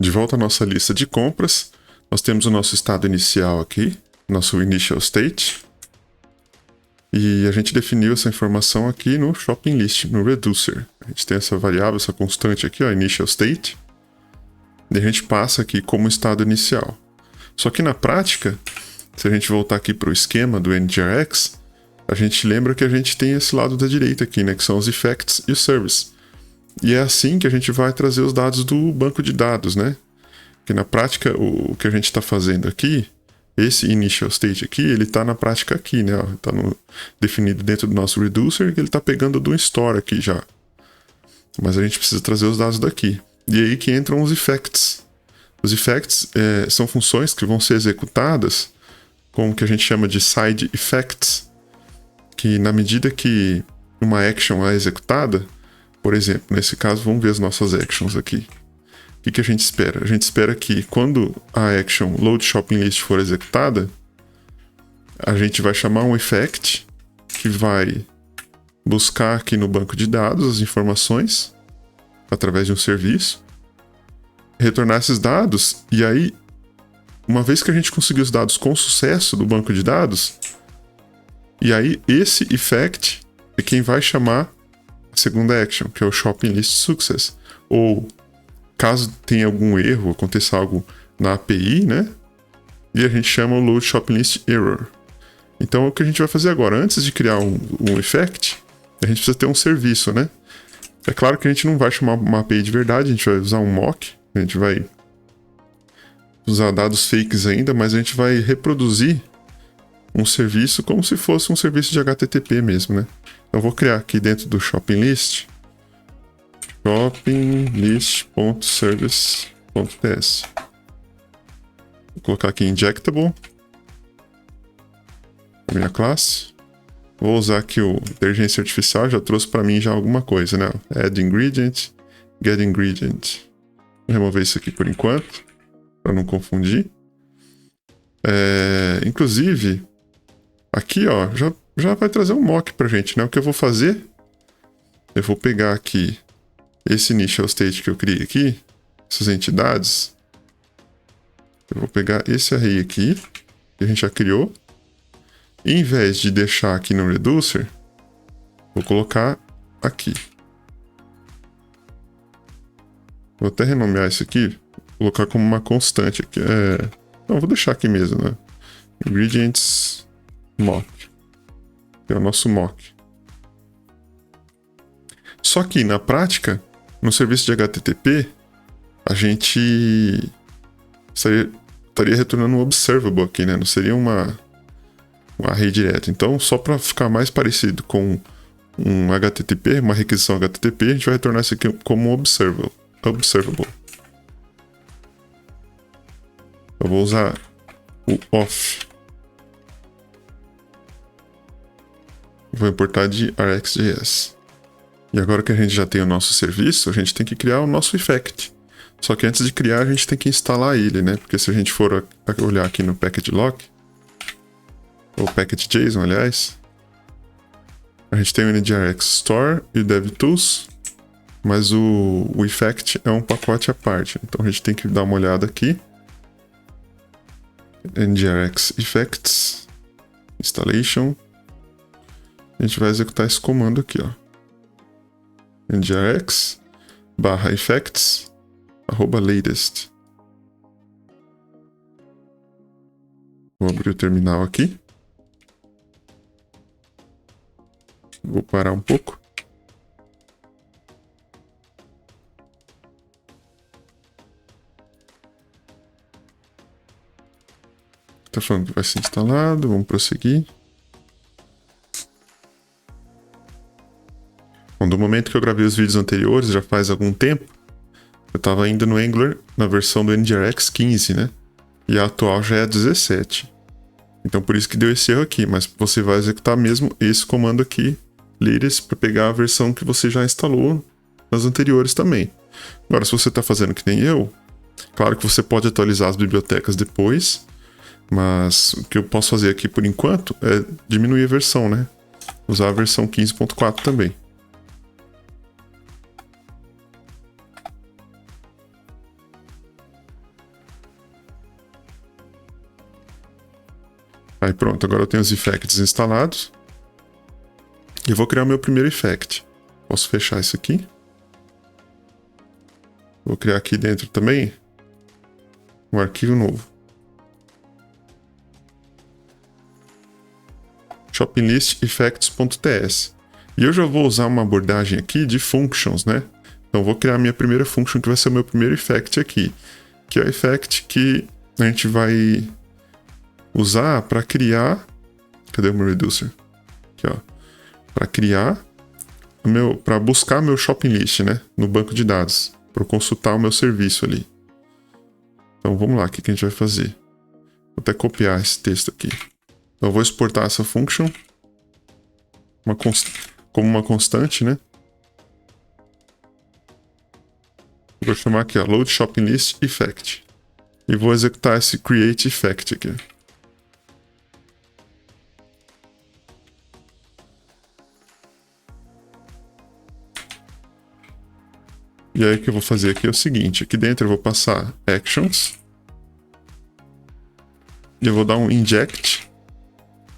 De volta à nossa lista de compras, nós temos o nosso estado inicial aqui, nosso initial state. E a gente definiu essa informação aqui no shopping list, no reducer. A gente tem essa variável, essa constante aqui, ó, initial state. E a gente passa aqui como estado inicial. Só que na prática, se a gente voltar aqui para o esquema do NGRX, a gente lembra que a gente tem esse lado da direita aqui, né, que são os effects e o service. E é assim que a gente vai trazer os dados do banco de dados, né? Que na prática, o que a gente está fazendo aqui, esse initial state aqui, ele está na prática aqui, né? Está definido dentro do nosso reducer, que ele está pegando do store aqui já. Mas a gente precisa trazer os dados daqui. E aí que entram os effects. Os effects são funções que vão ser executadas com o que a gente chama de side effects, que na medida que uma action é executada, por exemplo, nesse caso, vamos ver as nossas actions aqui. O que a gente espera? A gente espera que quando a action load shopping list for executada, a gente vai chamar um effect que vai buscar aqui no banco de dados as informações através de um serviço, retornar esses dados, e aí, uma vez que a gente conseguiu os dados com sucesso do banco de dados, e aí esse effect é quem vai chamar a segunda action, que é o shopping list success. Ou caso tenha algum erro, aconteça algo na API, né? E a gente chama o load shopping list error. Então o que a gente vai fazer agora? Antes de criar um effect, a gente precisa ter um serviço, né? É claro que a gente não vai chamar uma API de verdade, a gente vai usar um mock, a gente vai usar dados fakes ainda, mas a gente vai reproduzir um serviço como se fosse um serviço de HTTP mesmo, né? Então eu vou criar aqui dentro do shopping list shoppinglist.service.ts. Vou colocar aqui injectable, a minha classe. Vou usar aqui o inteligência artificial, já trouxe para mim já alguma coisa, né? Add ingredient, get ingredient. Vou remover isso aqui por enquanto, para não confundir. Inclusive, aqui ó, já vai trazer um mock pra gente, né? O que eu vou fazer? Eu vou pegar aqui esse initial state que eu criei aqui, essas entidades. Eu vou pegar esse array aqui, que a gente já criou. E em vez de deixar aqui no reducer, vou colocar aqui. Vou até renomear isso aqui, vou colocar como uma constante aqui. Não, vou deixar aqui mesmo, né? Ingredients mock. É o nosso mock. Só que na prática, no serviço de HTTP, a gente estaria retornando um observable aqui, né? Não seria um array direto. Então, só para ficar mais parecido com um HTTP, uma requisição HTTP, a gente vai retornar isso aqui como um observable. Eu vou usar o off. Vou importar de RxJS. E agora que a gente já tem o nosso serviço, a gente tem que criar o nosso effect. Só que antes de criar, a gente tem que instalar ele, né? Porque se a gente for olhar aqui no package lock, ou package.json, aliás, a gente tem o NGRX Store e o DevTools, mas o effect é um pacote à parte. Então a gente tem que dar uma olhada aqui. NGRX Effects, Installation. A gente vai executar esse comando aqui, ó. NGRX /effects @latest. Vou abrir o terminal aqui. Vou parar um pouco. Tá falando que vai ser instalado, vamos prosseguir. Bom, do momento que eu gravei os vídeos anteriores, já faz algum tempo, eu estava ainda no Angular na versão do NGRX 15, né? E a atual já é a 17. Então por isso que deu esse erro aqui, mas você vai executar mesmo esse comando aqui, latest, para pegar a versão que você já instalou nas anteriores também. Agora, se você está fazendo que nem eu, claro que você pode atualizar as bibliotecas depois, mas o que eu posso fazer aqui por enquanto é diminuir a versão, né? Usar a versão 15.4 também. Aí pronto, agora eu tenho os effects instalados. E vou criar o meu primeiro effect. Posso fechar isso aqui. Vou criar aqui dentro também um arquivo novo. Shopping List effects.ts. E eu já vou usar uma abordagem aqui de functions, né? Então vou criar a minha primeira function, que vai ser o meu primeiro effect aqui. Que é o effect que a gente vai usar para criar... Cadê o meu reducer? Aqui, ó. Para criar para buscar meu shopping list, né, no banco de dados, para consultar o meu serviço ali. Então vamos lá, o que a gente vai fazer? Vou até copiar esse texto aqui. Então eu vou exportar essa function como uma constante, né? Vou chamar aqui, ó, load shopping list effect. E vou executar esse create effect aqui. E aí o que eu vou fazer aqui é o seguinte, aqui dentro eu vou passar actions. E eu vou dar um inject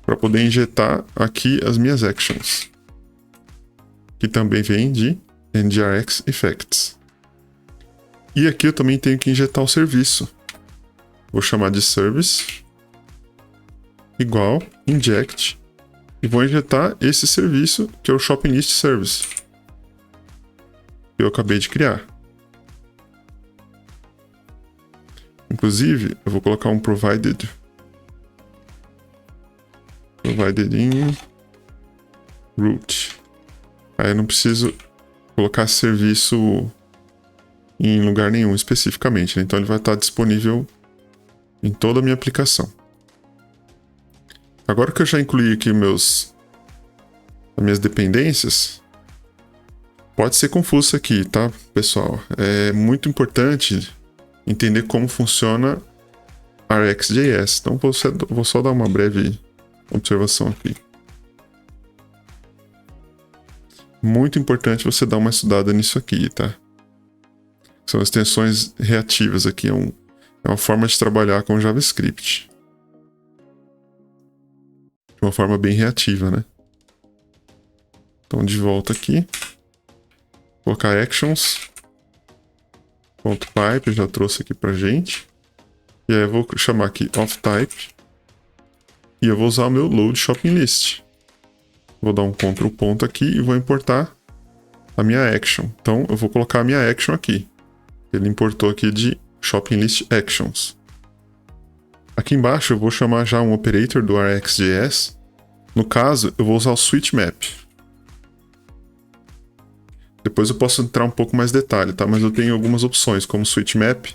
para poder injetar aqui as minhas actions. Que também vem de NGRX effects. E aqui eu também tenho que injetar o serviço. Vou chamar de service igual inject e vou injetar esse serviço que é o shopping list service que eu acabei de criar. Inclusive, eu vou colocar um provided in root. Aí eu não preciso colocar serviço em lugar nenhum especificamente, né? Então ele vai estar disponível em toda a minha aplicação. Agora que eu já incluí aqui as minhas dependências, pode ser confuso isso aqui, tá, pessoal? É muito importante entender como funciona RxJS. Então vou só dar uma breve observação aqui. Muito importante você dar uma estudada nisso aqui, tá? São extensões reativas aqui, é uma forma de trabalhar com JavaScript. De uma forma bem reativa, né? Então de volta aqui. Colocar actions. .type, já trouxe aqui pra gente. E aí eu vou chamar aqui of_type. E eu vou usar o meu load shopping list. Vou dar um Ctrl ponto aqui e vou importar a minha action. Então eu vou colocar a minha action aqui. Ele importou aqui de shopping list actions. Aqui embaixo eu vou chamar já um operator do RxJS. No caso, eu vou usar o switch map. Depois eu posso entrar um pouco mais detalhe, tá? Mas eu tenho algumas opções, como switch map,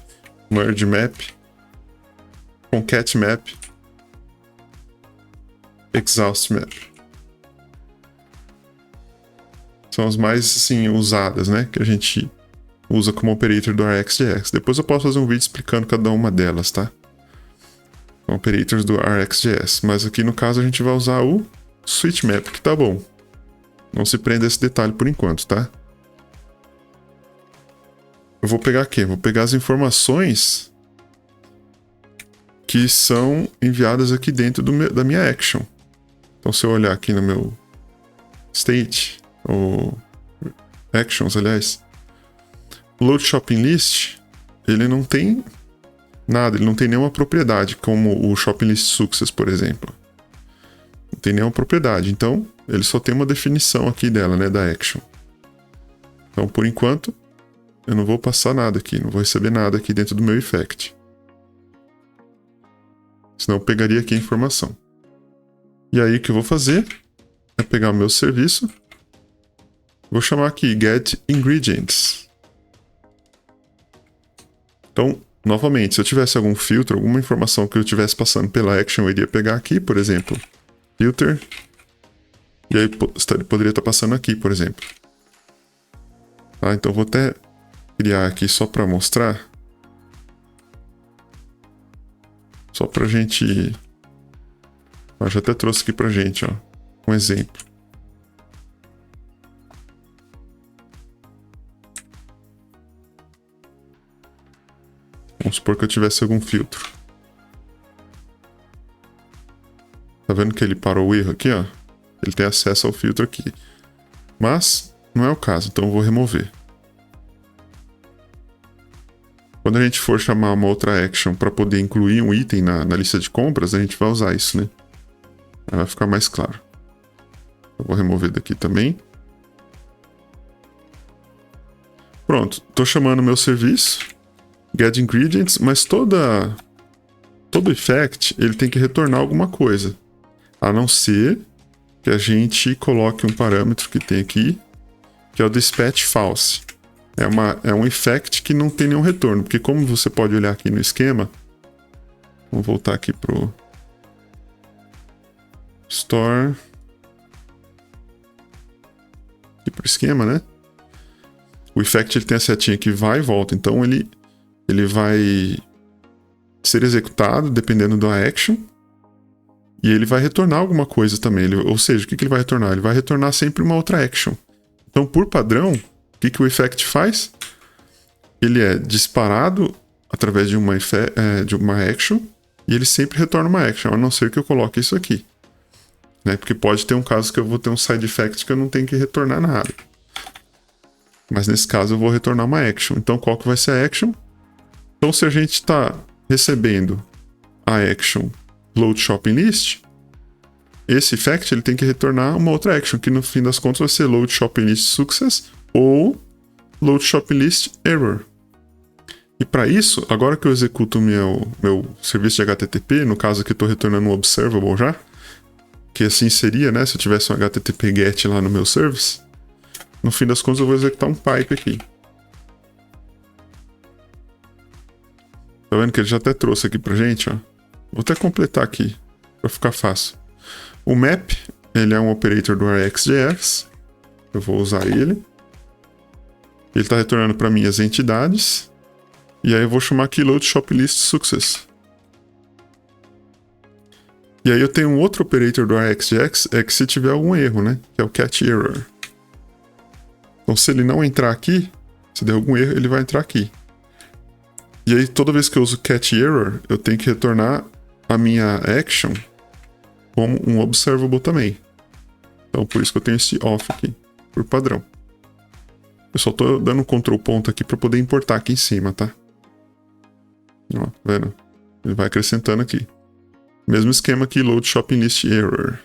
merge map, concat map, exhaust map. São as mais, assim, usadas, né? Que a gente usa como operator do RxJS. Depois eu posso fazer um vídeo explicando cada uma delas, tá? São operators do RxJS. Mas aqui no caso a gente vai usar o switch map, que tá bom. Não se prenda a esse detalhe por enquanto, tá? Eu vou pegar aqui, vou pegar as informações que são enviadas aqui dentro da minha action. Então se eu olhar aqui no meu state, ou actions, aliás, o load shopping list, ele não tem nada, ele não tem nenhuma propriedade, como o shopping list success, por exemplo. Não tem nenhuma propriedade, então ele só tem uma definição aqui dela, né, da action. Então por enquanto eu não vou passar nada aqui, não vou receber nada aqui dentro do meu effect. Senão eu pegaria aqui a informação. E aí o que eu vou fazer é pegar o meu serviço, vou chamar aqui get ingredients. Então, novamente, se eu tivesse algum filtro, alguma informação que eu estivesse passando pela action, eu iria pegar aqui, por exemplo, filter, e aí poderia estar passando aqui, por exemplo. Tá, então eu vou até criar aqui só para mostrar. Só pra gente... Eu já até trouxe aqui pra gente, ó, um exemplo. Vamos supor que eu tivesse algum filtro. Tá vendo que ele parou o erro aqui, ó? Ele tem acesso ao filtro aqui. Mas não é o caso, então eu vou remover. Quando a gente for chamar uma outra action para poder incluir um item na lista de compras, a gente vai usar isso, né? Aí vai ficar mais claro. Eu vou remover daqui também. Pronto, tô chamando meu serviço, get ingredients, mas todo effect ele tem que retornar alguma coisa. A não ser que a gente coloque um parâmetro que tem aqui, que é o dispatch false. É um effect que não tem nenhum retorno, porque como você pode olhar aqui no esquema, vamos voltar aqui pro store, aqui pro esquema, né? O effect ele tem a setinha que vai e volta, então ele vai ser executado dependendo da action e ele vai retornar alguma coisa também. Ou seja, o que ele vai retornar? Ele vai retornar sempre uma outra action. Então, por padrão, o que o effect faz? Ele é disparado através de uma action e ele sempre retorna uma action, a não ser que eu coloque isso aqui. Né? Porque pode ter um caso que eu vou ter um side effect que eu não tenho que retornar nada. Mas nesse caso eu vou retornar uma action. Então qual que vai ser a action? Então se a gente está recebendo a action load shopping list, esse effect ele tem que retornar uma outra action, que no fim das contas vai ser load shopping list success ou load shopping list error. E para isso, agora que eu executo o meu serviço de HTTP, no caso aqui estou retornando um observable já, que assim seria, né, se eu tivesse um HTTP GET lá no meu service, no fim das contas eu vou executar um pipe aqui. Tá vendo que ele já até trouxe aqui pra gente, ó. Vou até completar aqui, para ficar fácil. O map, ele é um operator do RxJS. Eu vou usar ele. Ele está retornando para mim as entidades. E aí eu vou chamar aqui load shop list success. E aí eu tenho um outro operator do RxJS, é que se tiver algum erro, né? Que é o catch error. Então se ele não entrar aqui, se der algum erro, ele vai entrar aqui. E aí toda vez que eu uso catch error, eu tenho que retornar a minha action como um observable também. Então por isso que eu tenho esse off aqui, por padrão. Eu só tô dando um Ctrl ponto aqui para poder importar aqui em cima, tá? Ó, tá vendo? Ele vai acrescentando aqui. Mesmo esquema aqui, load shopping list error.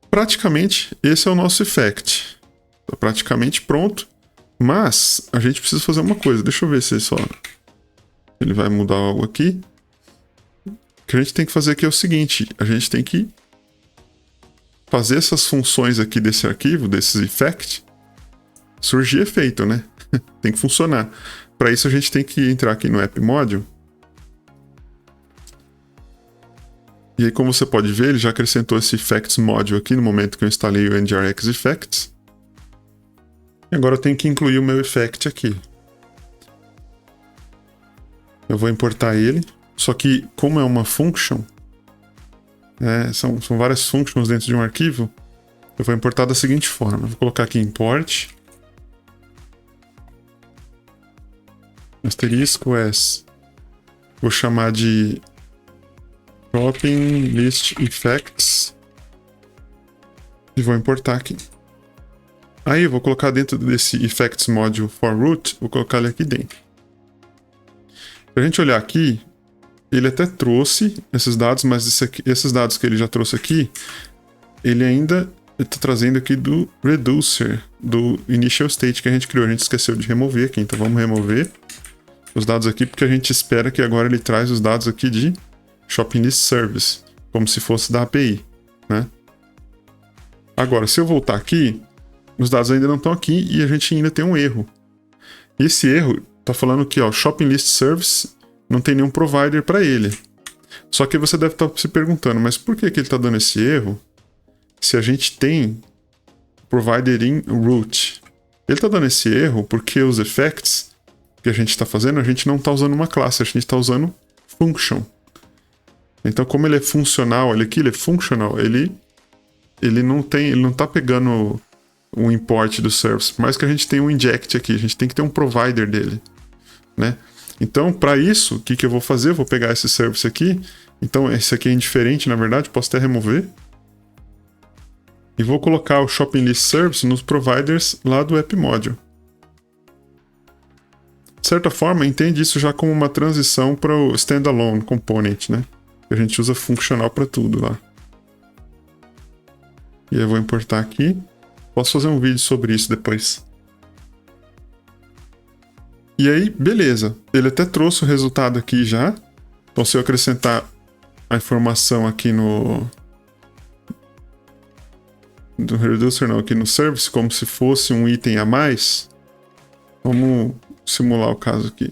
Praticamente, esse é o nosso effect. Tá praticamente pronto. Mas, a gente precisa fazer uma coisa. Deixa eu ver se só... ele vai mudar algo aqui. O que a gente tem que fazer aqui é o seguinte. A gente tem que fazer essas funções aqui desse arquivo, desses effect, surgir efeito, né? Tem que funcionar. Para isso a gente tem que entrar aqui no app module. E aí, como você pode ver, ele já acrescentou esse effects module aqui no momento que eu instalei o NGRX Effects. E agora eu tenho que incluir o meu effect aqui. Eu vou importar ele, só que como é uma function, são várias functions dentro de um arquivo, eu vou importar da seguinte forma. Eu vou colocar aqui import asterisco s. Vou chamar de shopping list effects e vou importar aqui. Aí eu vou colocar dentro desse effects module for root, vou colocar ele aqui dentro. Pra gente olhar aqui, ele até trouxe esses dados, mas esses dados que ele já trouxe aqui, ele ainda está trazendo aqui do reducer, do initial state que a gente criou. A gente esqueceu de remover aqui, então vamos remover os dados aqui, porque a gente espera que agora ele traz os dados aqui de Shopping List Service, como se fosse da API, né? Agora, se eu voltar aqui, os dados ainda não estão aqui e a gente ainda tem um erro. E esse erro está falando que o Shopping List Service não tem nenhum provider para ele. Só que você deve estar se perguntando, mas por que ele está dando esse erro se a gente tem provider in root? Ele está dando esse erro porque os effects que a gente está fazendo, a gente não está usando uma classe, a gente está usando function. Então, como ele é funcional, ele é functional, ele não está pegando o import do service, por mais que a gente tenha um inject aqui, a gente tem que ter um provider dele, né? Então, para isso, o que eu vou fazer? Eu vou pegar esse service aqui. Então, esse aqui é indiferente, na verdade, posso até remover. E vou colocar o Shopping List Service nos providers lá do App Module. De certa forma, entende isso já como uma transição para o Standalone Component, né? A gente usa funcional para tudo lá. E eu vou importar aqui. Posso fazer um vídeo sobre isso depois. E aí, beleza. Ele até trouxe o resultado aqui já. Então, se eu acrescentar a informação aqui no Reducer, não, aqui no Service, como se fosse um item a mais. Vamos simular o caso aqui.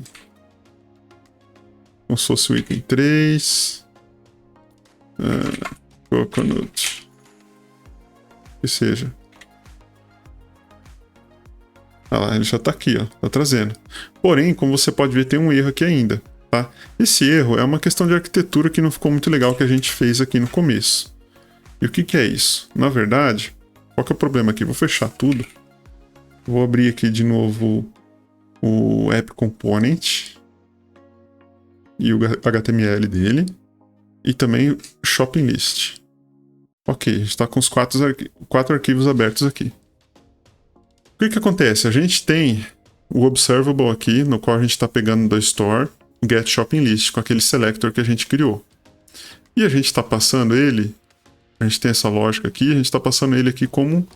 Como se fosse o item 3. Coconut. Que seja. Ah lá, ele já tá aqui, ó. Tá trazendo. Porém, como você pode ver, tem um erro aqui ainda, tá? Esse erro é uma questão de arquitetura que não ficou muito legal que a gente fez aqui no começo. E o que é isso? Na verdade, qual que é o problema aqui? Vou fechar tudo. Vou abrir aqui de novo o App Component e o HTML dele. E também o Shopping List. Ok, a gente está com os quatro arquivos abertos aqui. O que acontece? A gente tem o Observable aqui, no qual a gente está pegando da Store, o Get Shopping List, com aquele selector que a gente criou. E a gente está passando ele, a gente tem essa lógica aqui, a gente está passando ele aqui como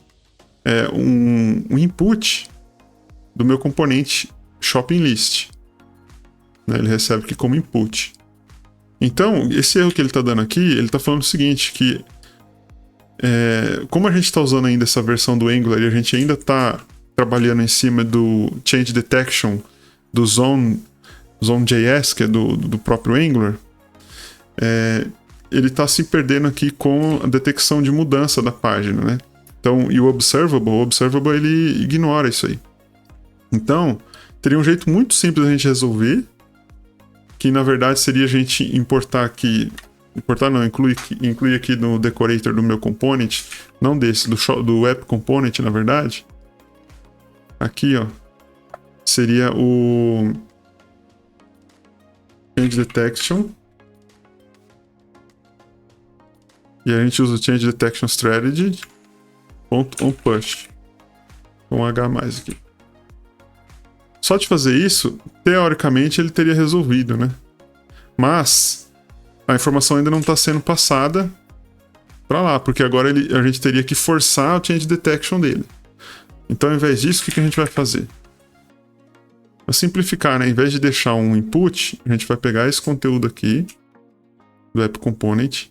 um input do meu componente Shopping List. Né? Ele recebe aqui como input. Então, esse erro que ele está dando aqui, ele está falando o seguinte, que como a gente está usando ainda essa versão do Angular e a gente ainda está trabalhando em cima do Change Detection do Zone.js, que é do próprio Angular, ele está se perdendo aqui com a detecção de mudança da página, né? Então, e o Observable ele ignora isso aí. Então, teria um jeito muito simples de a gente resolver, que na verdade seria a gente importar aqui, incluir aqui no decorator do meu component, não desse, do App Component, na verdade. Aqui, ó, seria o Change Detection. E a gente usa o Change Detection Strategy .onPush. Com H mais aqui. Só de fazer isso, teoricamente ele teria resolvido, né? Mas a informação ainda não está sendo passada para lá, porque agora a gente teria que forçar o Change Detection dele. Então, ao invés disso, o que a gente vai fazer? Para simplificar, né? Ao invés de deixar um input, a gente vai pegar esse conteúdo aqui do App Component,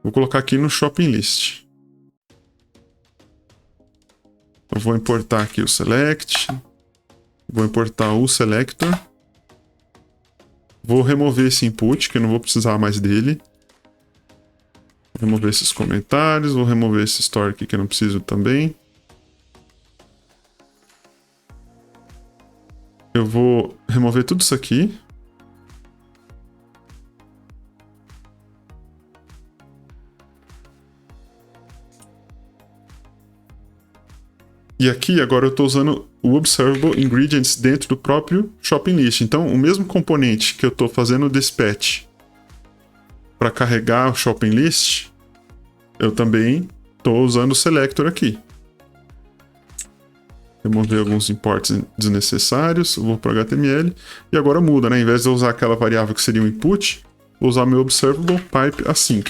vou colocar aqui no Shopping List. Eu vou importar aqui o Select, vou importar o Selector, vou remover esse input, que eu não vou precisar mais dele. Vou remover esses comentários, vou remover esse store aqui que eu não preciso também. Eu vou remover tudo isso aqui. E aqui agora eu estou usando o Observable Ingredients dentro do próprio Shopping List. Então, o mesmo componente que eu estou fazendo o dispatch para carregar o Shopping List, eu também estou usando o Selector aqui. Remover alguns imports desnecessários, eu vou para o HTML, e agora muda, né? Em vez de eu usar aquela variável que seria o input, vou usar meu Observable Pipe Async.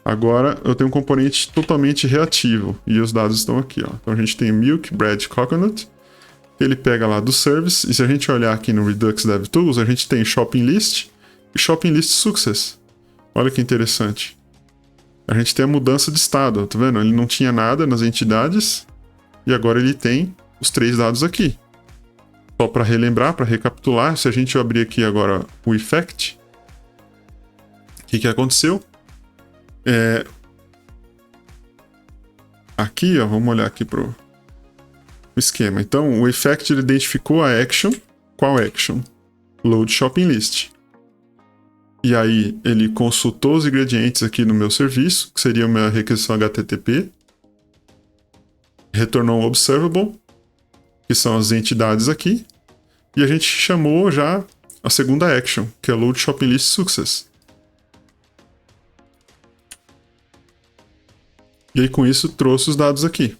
Agora eu tenho um componente totalmente reativo, e os dados estão aqui, ó. Então a gente tem Milk, Bread, Coconut, ele pega lá do Service, e se a gente olhar aqui no Redux DevTools, a gente tem Shopping List e Shopping List Success. Olha que interessante. A gente tem a mudança de estado, tá vendo? Ele não tinha nada nas entidades e agora ele tem os 3 dados aqui. Só para relembrar, para recapitular, se a gente abrir aqui agora o effect, o que aconteceu? Aqui, ó, vamos olhar aqui pro esquema. Então, o effect ele identificou a action. Qual action? Load Shopping List. E aí, ele consultou os ingredientes aqui no meu serviço, que seria a minha requisição HTTP. Retornou um observable, que são as entidades aqui. E a gente chamou já a segunda action, que é Load Shopping List Success. E aí com isso trouxe os dados aqui.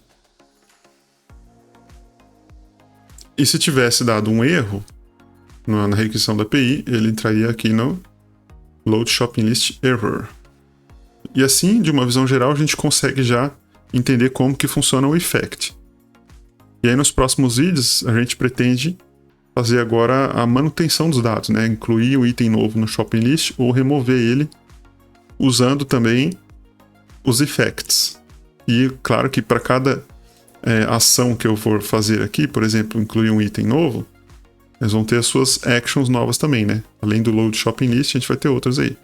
E se tivesse dado um erro na requisição da API, ele entraria aqui no Load Shopping List Error. E assim, de uma visão geral, a gente consegue já entender como que funciona o effect. E aí nos próximos vídeos, a gente pretende fazer agora a manutenção dos dados, né? Incluir o item novo no shopping list ou remover ele usando também os effects. E claro que para cada ação que eu for fazer aqui, por exemplo, incluir um item novo, eles vão ter as suas actions novas também, né? Além do load shopping list, a gente vai ter outras aí.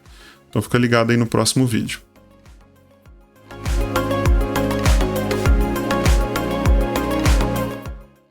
Então fica ligado aí no próximo vídeo.